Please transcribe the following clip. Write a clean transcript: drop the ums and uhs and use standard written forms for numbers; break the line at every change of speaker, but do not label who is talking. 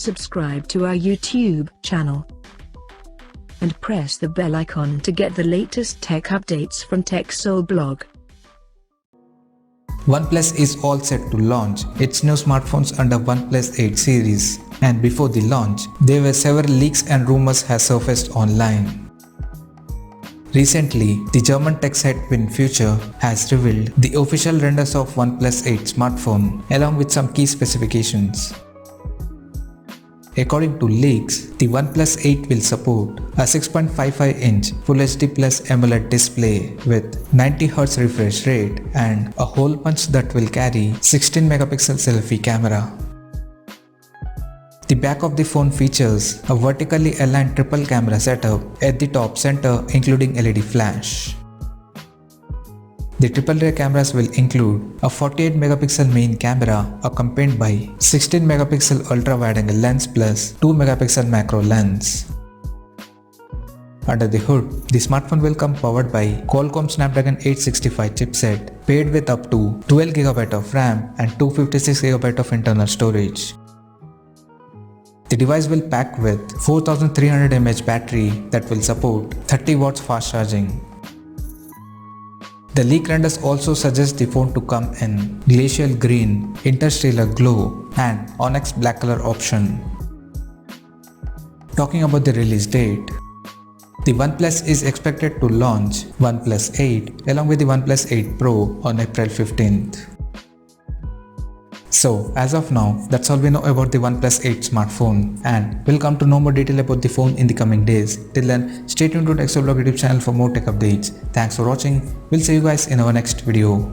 subscribe to our YouTube channel and press the bell icon to get the latest tech updates from TechSole Blog.
OnePlus is all set to launch its new smartphones under OnePlus 8 series, and before the launch, there were several leaks and rumors has surfaced online. Recently, the German tech site Future has revealed the official renders of OnePlus 8 smartphone along with some key specifications. According to leaks, the OnePlus 8 will support a 6.55-inch Full HD Plus AMOLED display with 90Hz refresh rate and a hole punch that will carry 16-megapixel selfie camera. The back of the phone features a vertically aligned triple camera setup at the top center including LED flash. The triple rear cameras will include a 48-megapixel main camera accompanied by 16-megapixel ultra-wide-angle lens plus 2-megapixel macro lens. Under the hood, the smartphone will come powered by Qualcomm Snapdragon 865 chipset paired with up to 12GB of RAM and 256GB of internal storage. The device will pack with 4300 mAh battery that will support 30 watts fast charging. The leak renders also suggest the phone to come in glacial green, interstellar glow and onyx black color option. Talking about the release date, the OnePlus is expected to launch OnePlus 8 along with the OnePlus 8 Pro on April 15th. So, as of now, that's all we know about the OnePlus 8 smartphone, and we'll come to know more detail about the phone in the coming days. Till then, stay tuned to TechSole Blog YouTube channel for more tech updates. Thanks for watching. We'll see you guys in our next video.